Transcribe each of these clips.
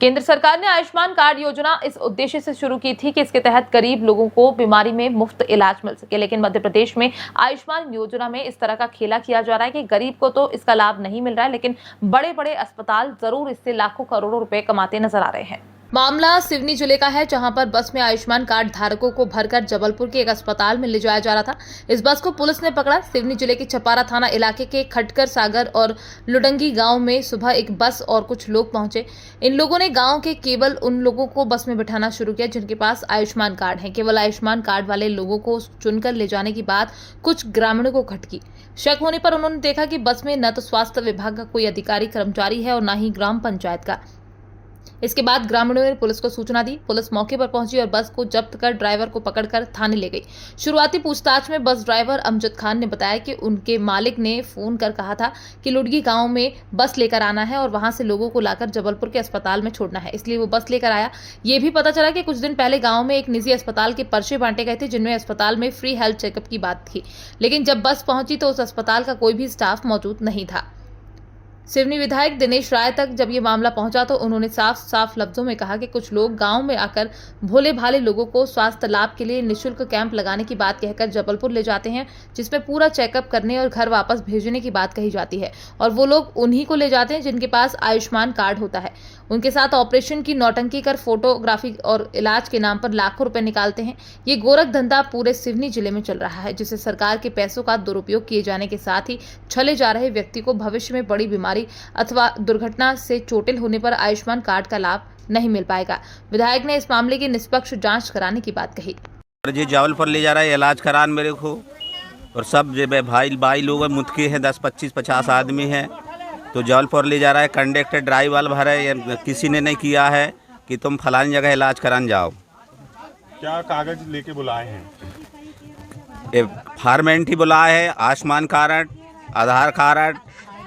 केंद्र सरकार ने आयुष्मान कार्ड योजना इस उद्देश्य से शुरू की थी कि इसके तहत गरीब लोगों को बीमारी में मुफ्त इलाज मिल सके। लेकिन मध्य प्रदेश में आयुष्मान योजना में इस तरह का खेला किया जा रहा है कि गरीब को तो इसका लाभ नहीं मिल रहा है, लेकिन बड़े बड़े अस्पताल जरूर इससे लाखों करोड़ों रुपए कमाते नजर आ रहे हैं। मामला सिवनी जिले का है, जहां पर बस में आयुष्मान कार्ड धारकों को भरकर जबलपुर के एक अस्पताल में ले जाया जा रहा था। इस बस को पुलिस ने पकड़ा। सिवनी जिले के छपारा थाना इलाके के खटकर सागर और लुडंगी गांव में सुबह एक बस और कुछ लोग पहुंचे। इन लोगों ने गांव के केवल उन लोगों को बस में बिठाना शुरू किया जिनके पास आयुष्मान कार्ड है। केवल आयुष्मान कार्ड वाले लोगों को चुनकर ले जाने की बात कुछ ग्रामीणों को खटकी। शक होने पर उन्होंने देखा कि बस में न तो स्वास्थ्य विभाग का कोई अधिकारी कर्मचारी है और न ही ग्राम पंचायत का। इसके बाद ग्रामीणों ने पुलिस को सूचना दी। पुलिस मौके पर पहुंची और बस को जब्त कर ड्राइवर को पकड़कर थाने ले गई। शुरुआती पूछताछ में बस ड्राइवर अमजद खान ने बताया कि उनके मालिक ने फोन कर कहा था कि लुडगी गांव में बस लेकर आना है और वहां से लोगों को लाकर जबलपुर के अस्पताल में छोड़ना है, इसलिए वो बस लेकर आया। ये भी पता चला कि कुछ दिन पहले गाँव में एक निजी अस्पताल के पर्चे बांटे गए थे जिनमें अस्पताल में फ्री हेल्थ चेकअप की बात थी, लेकिन जब बस पहुंची तो उस अस्पताल का कोई भी स्टाफ मौजूद नहीं था। सिवनी विधायक दिनेश राय तक जब ये मामला पहुंचा तो उन्होंने साफ साफ लफ्जों में कहा कि कुछ लोग गांव में आकर भोले भाले लोगों को स्वास्थ्य लाभ के लिए निःशुल्क कैंप लगाने की बात कहकर जबलपुर ले जाते हैं, जिसमें पूरा चेकअप करने और घर वापस भेजने की बात कही जाती है। और वो लोग उन्हीं को ले जाते हैं जिनके पास आयुष्मान कार्ड होता है। उनके साथ ऑपरेशन की नौटंकी कर फोटोग्राफी और इलाज के नाम पर लाखों रुपए निकालते हैं। ये गोरख धंधा पूरे सिवनी जिले में चल रहा है, जिससे सरकार के पैसों का दुरुपयोग किए जाने के साथ ही छले जा रहे व्यक्ति को भविष्य में बड़ी बीमारी अथवा दुर्घटना से चोटिल होने पर आयुष्मान कार्ड का लाभ नहीं मिल पाएगा। विधायक ने इस मामले की निष्पक्ष जांच कराने की बात कही। जी जबलपुर ले जा रहा है इलाज करान मेरे को, और सब भाई लोग मुतके हैं, 10-25-50 आदमी हैं, तो जबलपुर ले जा रहा है। कंडक्टर ड्राइवर भर है, किसी ने नहीं किया है कि तुम फलानी जगह इलाज करान जाओ। क्या कागज लेके बुलाए हैं? फार्मेंट ही बुलाए है, आयुष्मान कार्ड, आधार कार्ड,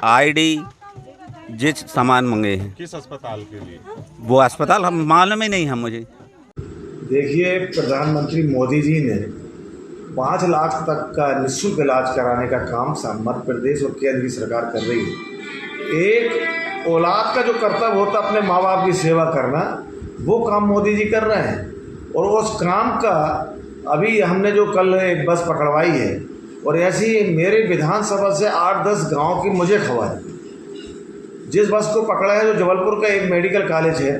ID, जिस सामान मंगे हैं। किस अस्पताल के लिए? वो अस्पताल हम मालूम ही नहीं है मुझे। देखिए, प्रधानमंत्री मोदी जी ने 5 लाख तक का निःशुल्क इलाज कराने का काम मध्य प्रदेश और केंद्र की सरकार कर रही है। एक औलाद का जो कर्तव्य होता है अपने माँ बाप की सेवा करना, वो काम मोदी जी कर रहे हैं। और उस काम का अभी हमने जो कल एक बस पकड़वाई है, और ऐसी मेरे विधानसभा से 8-10 गांव की मुझे खबर है। जिस बस को पकड़ा है, जो जबलपुर का एक मेडिकल कॉलेज है,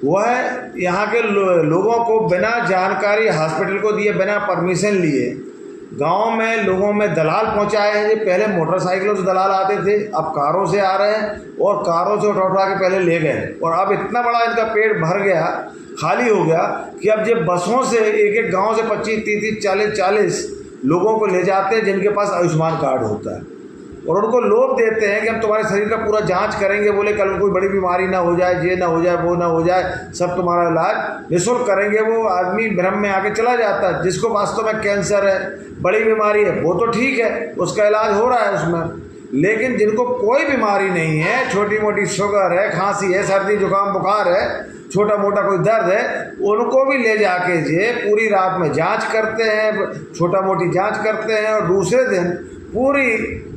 वह यहाँ के लोगों को बिना जानकारी हॉस्पिटल को दिए, बिना परमिशन लिए गांव में लोगों में दलाल पहुँचाए हैं। पहले मोटरसाइकिलों से दलाल आते थे, अब कारों से आ रहे हैं और कारों से उठा के पहले ले गए, और अब इतना बड़ा इनका पेट भर गया, खाली हो गया कि अब जब बसों से एक गाँव से 25-30, 40-40 लोगों को ले जाते हैं जिनके पास आयुष्मान कार्ड होता है, और उनको लोभ देते हैं कि हम तुम्हारे शरीर का पूरा जांच करेंगे, बोले कल कोई बड़ी बीमारी ना हो जाए, ये ना हो जाए, वो ना हो जाए, सब तुम्हारा इलाज निःशुल्क करेंगे। वो आदमी भ्रम में आके चला जाता है। जिसको वास्तव में कैंसर है, बड़ी बीमारी है, वो तो ठीक है, उसका इलाज हो रहा है उसमें, लेकिन जिनको कोई बीमारी नहीं है, छोटी मोटी शुगर है, खांसी है, सर्दी जुकाम बुखार है, छोटा मोटा कोई दर्द है, उनको भी ले जाके जे पूरी रात में जांच करते हैं, छोटा मोटी जांच करते हैं, और दूसरे दिन पूरी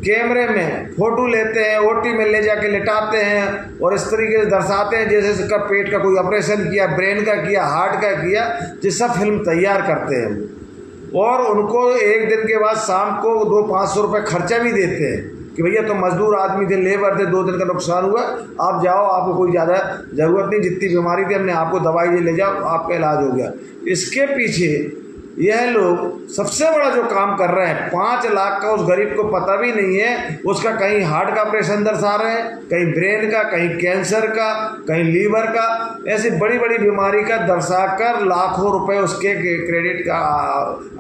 कैमरे में फोटो लेते हैं, OT में ले जाके लिटाते हैं, और इस तरीके से दर्शाते हैं जैसे इसका पेट का कोई ऑपरेशन किया, ब्रेन का किया, हार्ट का किया, जिस सब फिल्म तैयार करते हैं। और उनको एक दिन के बाद शाम को 200-500 रुपये खर्चा भी देते हैं कि भैया तुम मजदूर आदमी थे, लेबर थे, 2 दिन का नुकसान हुआ, आप जाओ, आपको कोई ज़्यादा ज़रूरत नहीं, जितनी बीमारी थी हमने आपको दवाई ले जाओ, आपका इलाज हो गया। इसके पीछे यह लोग सबसे बड़ा जो काम कर रहे हैं, 5 लाख का उस गरीब को पता भी नहीं है, उसका कहीं हार्ट का ऑपरेशन दर्शा रहे हैं, कहीं ब्रेन का, कहीं कैंसर का, कहीं लीवर का, ऐसी बड़ी बड़ी बीमारी का दर्शाकर लाखों रुपए उसके क्रेडिट का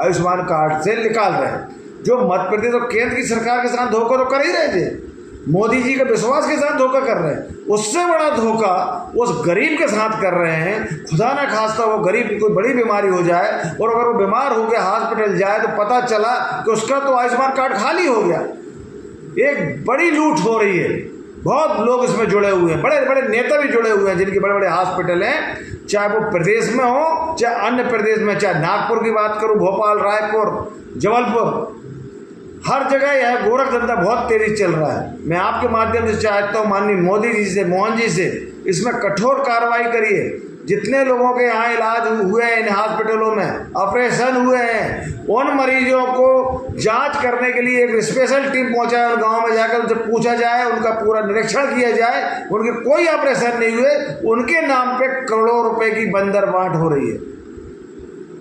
आयुष्मान कार्ड से निकाल रहे हैं। जो मध्य प्रदेश और केंद्र की सरकार के साथ धोखा तो कर ही रहे थे, मोदी जी के विश्वास के साथ धोखा कर रहे हैं, उससे बड़ा धोखा उस गरीब के साथ कर रहे हैं। खुदा न खास्ता वो गरीब की कोई बड़ी बीमारी हो जाए, और अगर वो बीमार हो गया हॉस्पिटल जाए तो पता चला कि उसका तो आयुष्मान कार्ड खाली हो गया। एक बड़ी लूट हो रही है। बहुत लोग इसमें जुड़े हुए हैं, बड़े बड़े नेता भी जुड़े हुए हैं, जिनके बड़े बड़े हॉस्पिटल हैं, चाहे वो प्रदेश में हो चाहे अन्य प्रदेश में, चाहे नागपुर की बात करूँ, भोपाल, रायपुर, जबलपुर, हर जगह यह गोरख धंधा बहुत तेजी चल रहा है। मैं आपके माध्यम से चाहता हूँ माननीय मोदी जी से, मोहन जी से, इसमें कठोर कार्रवाई करिए। जितने लोगों के यहाँ इलाज हुए हैं इन हॉस्पिटलों में, ऑपरेशन हुए हैं, उन मरीजों को जांच करने के लिए एक स्पेशल टीम पहुंचा है। उन गाँव में जाकर उनसे पूछा जाए, उनका पूरा निरीक्षण किया जाए, उनके कोई ऑपरेशन नहीं हुए, उनके नाम पे करोड़ों रुपए की बंदरबांट हो रही है।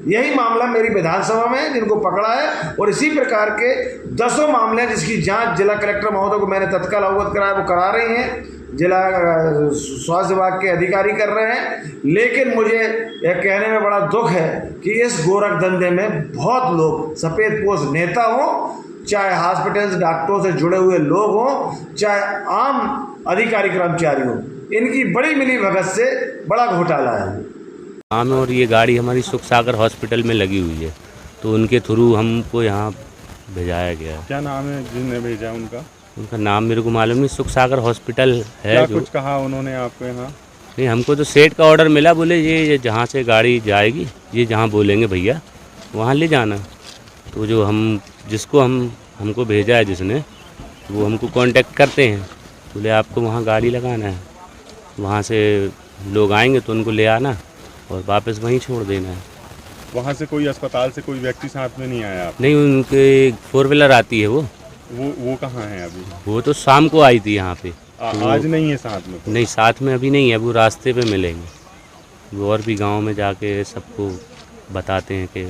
यही मामला मेरी विधानसभा में जिनको पकड़ा है, और इसी प्रकार के दसों मामले हैं जिसकी जांच जिला कलेक्टर महोदय को मैंने तत्काल अवगत कराया, वो करा रही हैं, जिला स्वास्थ्य विभाग के अधिकारी कर रहे हैं। लेकिन मुझे यह कहने में बड़ा दुख है कि इस गोरख धंधे में बहुत लोग सफ़ेदपोश नेता हों, चाहे हॉस्पिटल्स डॉक्टरों से जुड़े हुए लोग हों, चाहे आम अधिकारी कर्मचारी हों, इनकी बड़ी मिली भगत से बड़ा घोटाला है। हाँ, और ये गाड़ी हमारी सुख सागर हॉस्पिटल में लगी हुई है, तो उनके थ्रू हमको यहाँ भेजाया गया है। क्या नाम है जिन्हें भेजा उनका? उनका नाम मेरे को मालूम नहीं, सुख सागर हॉस्पिटल है। क्या जो कुछ कहा उन्होंने आपको यहाँ? नहीं, हमको तो सेठ का ऑर्डर मिला, बोले ये जहाँ से गाड़ी जाएगी, ये जहाँ बोलेंगे भैया वहाँ ले जाना। तो जो जिसको हमको भेजा है जिसने, वो हमको कांटेक्ट करते हैं, बोले आपको वहाँ गाड़ी लगाना है, वहाँ से लोग आएंगे तो उनको ले आना और वापस वहीं छोड़ देना है। वहाँ से कोई अस्पताल से कोई व्यक्ति साथ में नहीं आया आप? नहीं, उनके 4 व्हीलर आती है वो कहाँ है अभी? वो तो शाम को आई थी यहाँ पे। आज नहीं है साथ में? नहीं, साथ में अभी नहीं है, वो रास्ते पे मिलेंगे। वो और भी गांव में जाके सबको बताते हैं कि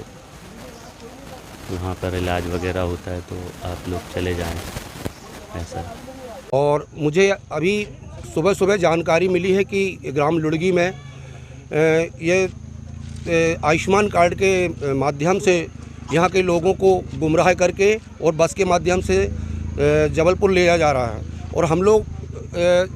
वहाँ पर इलाज वगैरह होता है, तो आप लोग चले जाएं, ऐसा। और मुझे अभी सुबह सुबह जानकारी मिली है कि ग्राम लुड़गी में ये आयुष्मान कार्ड के माध्यम से यहाँ के लोगों को गुमराह करके और बस के माध्यम से जबलपुर ले जा रहा है। और हम लोग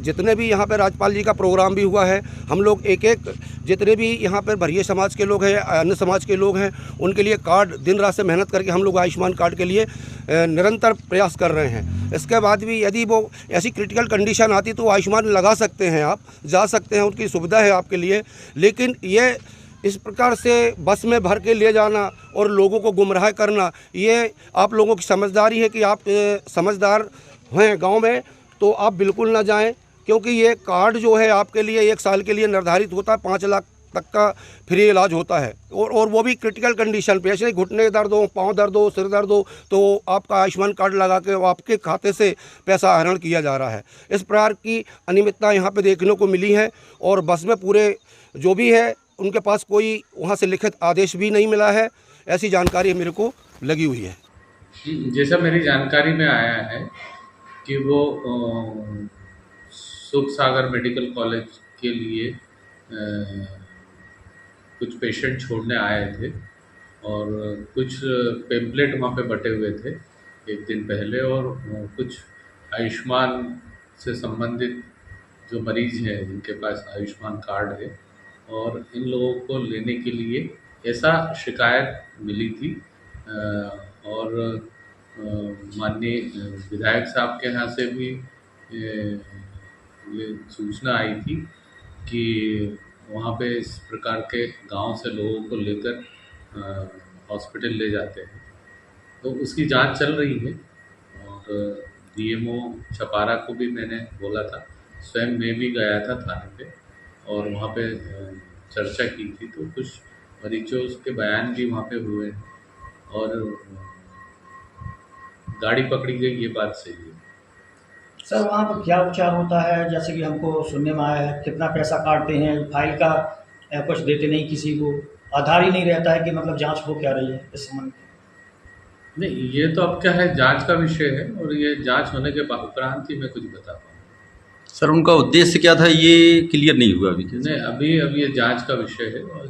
जितने भी यहाँ पर राज्यपाल जी का प्रोग्राम भी हुआ है, हम लोग एक एक जितने भी यहाँ पर भरिया समाज के लोग हैं, अन्य समाज के लोग हैं, उनके लिए कार्ड दिन रात से मेहनत करके हम लोग आयुष्मान कार्ड के लिए निरंतर प्रयास कर रहे हैं। इसके बाद भी यदि वो ऐसी क्रिटिकल कंडीशन आती तो आयुष्मान लगा सकते हैं, आप जा सकते हैं, उनकी सुविधा है आपके लिए। लेकिन ये इस प्रकार से बस में भर के ले जाना और लोगों को गुमराह करना, ये आप लोगों की समझदारी है कि आप समझदार हैं गांव में, तो आप बिल्कुल ना जाएं, क्योंकि ये कार्ड जो है आपके लिए 1 साल के लिए निर्धारित होता है, 5 लाख तक का फ्री इलाज होता है, और वो भी क्रिटिकल कंडीशन पे। ऐसे घुटने दर्द हो, पाँव दर्द हो, सिर दर्द हो, तो आपका आयुष्मान कार्ड लगा के आपके खाते से पैसा आहरण किया जा रहा है। इस प्रकार की अनियमितता यहाँ पे देखने को मिली है। और बस में पूरे जो भी है उनके पास कोई वहाँ से लिखित आदेश भी नहीं मिला है, ऐसी जानकारी मेरे को लगी हुई है। जैसा मेरी जानकारी में आया है कि वो सुख सागर मेडिकल कॉलेज के लिए कुछ पेशेंट छोड़ने आए थे, और कुछ पेम्पलेट वहाँ पे बटे हुए थे एक दिन पहले, और कुछ आयुष्मान से संबंधित जो मरीज़ हैं जिनके पास आयुष्मान कार्ड है, और इन लोगों को लेने के लिए ऐसा शिकायत मिली थी। और माननीय विधायक साहब के यहाँ से भी ये सूचना आई थी कि वहाँ पे इस प्रकार के गांव से लोगों को लेकर हॉस्पिटल ले जाते हैं, तो उसकी जांच चल रही है। और डीएमओ छपारा को भी मैंने बोला था, स्वयं मैं भी गया था थाने पे और वहाँ पे चर्चा की थी, तो कुछ मरीजों के बयान भी वहाँ पे हुए हैं और गाड़ी पकड़ी गई, ये बात सही है। सर वहाँ पर क्या उपचार होता है? जैसे कि हमको सुनने में आया है कितना पैसा काटते हैं, फाइल का कुछ देते नहीं, किसी को आधार ही नहीं रहता है कि मतलब जांच हो क्या रही है इस संबंध में। नहीं, ये तो अब क्या है, जांच का विषय है, और ये जांच होने के उपरांत ही मैं कुछ बता पाऊँ। सर उनका उद्देश्य क्या था ये क्लियर नहीं हुआ अभी? नहीं, अभी ये जांच का विषय है और